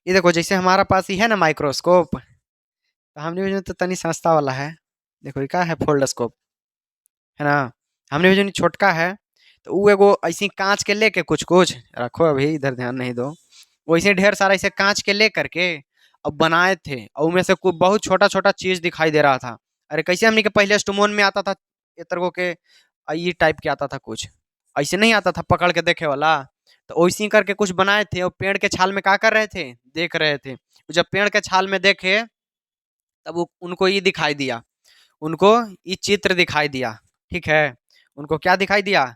Speaker 1: ये देखो, जैसे हमारा पास ही है ना माइक्रोस्कोप, तो हमने भी तो तनी सस्ता वाला है। देखो ये का है, फोल्डोस्कोप, है ना? हमने भी जो छोटका है, तो वो एगो ऐसी कांच के लेके, कुछ कुछ रखो, अभी इधर ध्यान नहीं दो, वैसे ढेर सारा ऐसे कांच के ले करके अब बनाए थे, और उनमें से कुछ बहुत छोटा छोटा चीज दिखाई दे रहा था। अरे कैसे हमने के पहले स्टोमोन में आता था, ये तरह के, ये टाइप के आता था कुछ, ऐसे नहीं आता था पकड़ के देखे वाला। तो वैसे ही करके कुछ बनाए थे, और पेड़ के छाल में क्या कर रहे थे, देख रहे थे। जब पेड़ के छाल में देखे, तब उनको ये दिखाई दिया, उनको ये चित्र दिखाई दिया, ठीक है? उनको क्या दिखाई दिया?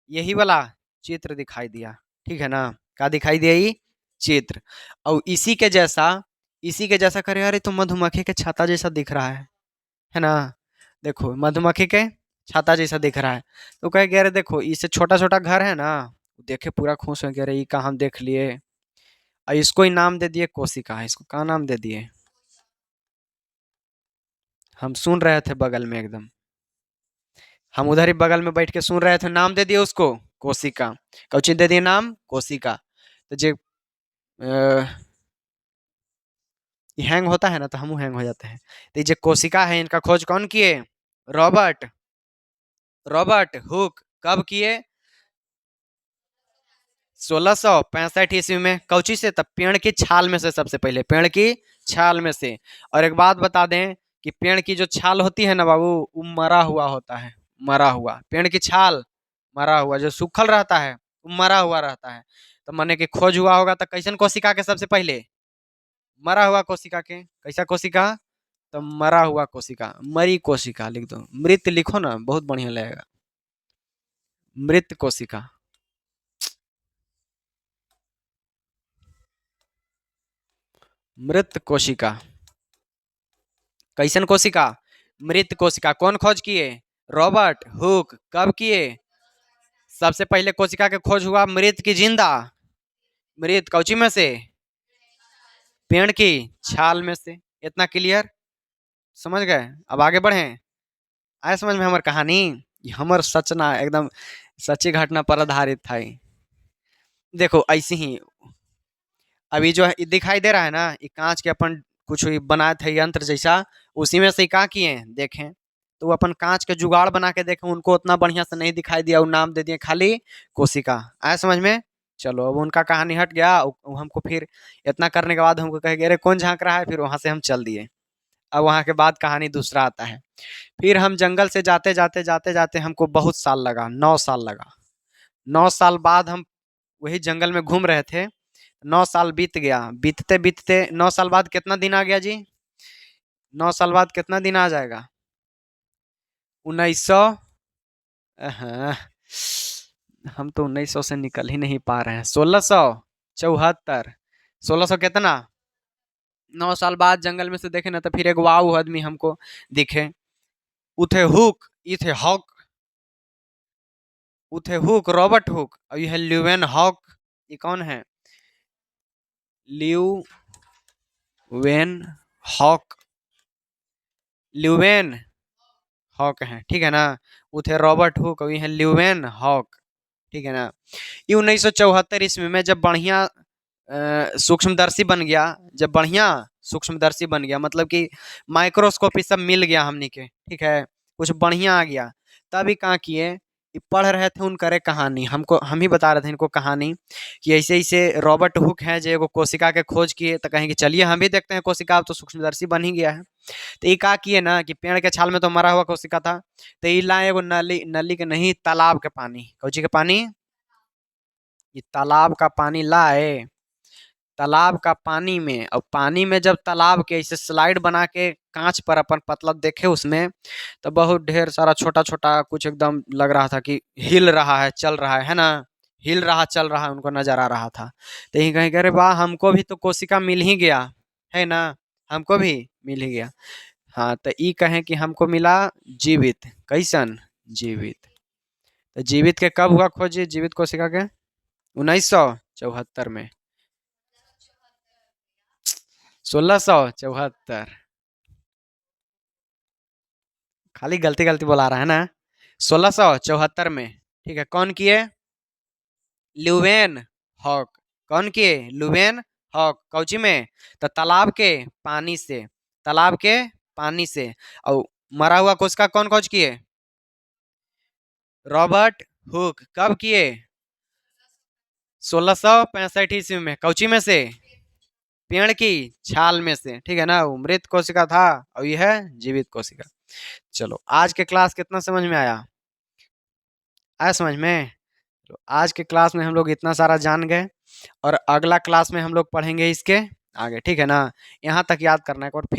Speaker 1: यही वाला चित्र दिखाई दिया, ठीक है ना? क्या दिखाई दिया? ये चित्र। और इसी के जैसा करे, अरे तो मधुमक्खी के छाता जैसा दिख रहा है ना? देखो मधुमक्खी के छाता जैसा दिख रहा है। तो कहे कि अरे देखो, इससे छोटा छोटा घर है ना, देखे पूरा खुश हो गया, अरे ये कहाँ हम देख लिए। और इसको ही नाम दे दिए कोशिका, इसको कहाँ नाम दे दिए? हम सुन रहे थे बगल में एकदम, हम उधर ही बगल में बैठ के सुन रहे थे, नाम दे दिए उसको कोशिका। कौची दे दिए नाम? कोशिका। तो जे हैंग होता है ना, तो हम हैंग हो जाते हैं। तो ये जो कोशिका है, इनका खोज कौन किए? Robert Robert Hooke. कब किए? 1665 ईस्वी में। कौची से? तब पेड़ की छाल में से, सबसे पहले पेड़ की छाल में से। और एक बात बता दें कि पेड़ की जो छाल होती है ना बाबू, वो मरा हुआ होता है, मरा हुआ। पेड़ की छाल मरा हुआ, जो सूखल रहता है वो मरा हुआ रहता है। तो माने कि खोज हुआ होगा तो कैसन कोशिका के? सबसे पहले मरा हुआ कोशिका के। कैसा कोशिका? तो मरा हुआ कोशिका, मरी कोशिका लिख दो, मृत लिखो ना, बहुत बढ़िया लगेगा, मृत कोशिका। मृत कोशिका, कैसन कोशिका? मृत कोशिका। कौन खोज किए? Robert Hooke. कब किए? सबसे पहले कोशिका के खोज हुआ मृत की जिंदा, मृत कौची में से? पेड़ की छाल में से। इतना क्लियर? समझ गए? अब आगे बढ़े। आए समझ में हमार कहानी? ये हमर सचना एकदम सच्ची घटना पर आधारित था ये। देखो ऐसे ही, अभी जो है ये दिखाई दे रहा है ना, ये कांच के अपन कुछ बनाए थे यंत्र जैसा, उसी में से क्या किए देखें। तो वो अपन कांच के जुगाड़ बना के देखे, उनको उतना बढ़िया से नहीं दिखाई दिया, वो नाम दे दिए खाली कोशिका। आया समझ में? चलो, अब उनका कहानी हट गया। हमको फिर इतना करने के बाद हमको कहे अरे कौन झांक रहा है, फिर वहां से हम चल दिए। अब वहां के बाद कहानी दूसरा आता है। फिर हम जंगल से जाते जाते जाते जाते हमको बहुत साल लगा, 9 साल लगा। 9 साल बाद हम वही जंगल में घूम रहे थे। 9 साल बीत गया, बीतते बीतते 9 साल बाद कितना दिन आ गया जी? 9 साल बाद कितना दिन आ जाएगा? 1900। हाँ, हम तो 1900 से निकल ही नहीं पा रहे हैं। 1674। 1600 कितना? 9 साल बाद जंगल में से देखे ना, तो फिर एक वाव आदमी हमको दिखे। उथे हुक, इथे हॉक, उथे हुक, रॉबर्ट हुक, और यह ल्यूवेन हॉक। ये कौन है? ल्यू वेन हॉक, ल्यूवेन हॉक है, ठीक है ना। वो थे रॉबर्ट हुक, और ये है ल्यूवेन हॉक, ठीक है ना। ये 1974 ईस्वी में जब बढ़िया सूक्ष्मदर्शी बन गया, जब बढ़िया सूक्ष्मदर्शी बन गया, मतलब कि माइक्रोस्कोप ये सब मिल गया हमनी के, ठीक है, कुछ बढ़िया आ गया, तभी कहाँ किए, ये पढ़ रहे थे उनकरे कहानी, हमको हम ही बता रहे थे इनको कहानी कि ऐसे ऐसे रॉबर्ट हुक हैं जो एगो कोशिका के खोज किए, तो कहेंगे चलिए हम भी देखते हैं कोशिका, अब तो सूक्ष्मदर्शी बन ही गया है। तो ये का किए ना कि पेड़ के छाल में तो मरा हुआ कोशिका था, तो ये लाए एगो नली, नली के नहीं, तालाब के पानी, कौची के पानी, ये तालाब का पानी लाए, तालाब का पानी में, और पानी में जब तालाब के ऐसे स्लाइड बना के कांच पर अपन पतला देखे उसमें, तो बहुत ढेर सारा छोटा छोटा कुछ एकदम लग रहा था कि हिल रहा है, चल रहा है ना, हिल रहा चल रहा है, उनको नजर आ रहा था। तो यही कहीं अरे वाह, हमको भी तो कोशिका मिल ही गया है ना, हमको भी मिल ही गया। हाँ, तो ई कहें कि हमको मिला जीवित, कैसन, जीवित। तो जीवित के कब हुआ खोज, जीवित कोशिका के 1974 में, 1674, खाली गलती गलती बोला रहा है ना, 1674 में, ठीक है। कौन किए, ल्यूवेन हॉक, कौन किए, ल्यूवेन हॉक, कौची में, तो तालाब के पानी से, तालाब के पानी से। और मरा हुआ कोशिका कौन खोज किए, रॉबर्ट हुक, कब किए, 1665 ईस्वी में, कौची में से, पेड़ की छाल में से, ठीक है ना। वो मृत कोशिका था, और यह है जीवित कोशिका। चलो, आज के क्लास कितना समझ में आया, आया समझ में। तो आज के क्लास में हम लोग इतना सारा जान गए, और अगला क्लास में हम लोग पढ़ेंगे इसके आगे, ठीक है ना। यहाँ तक याद करना है, एक बार फिर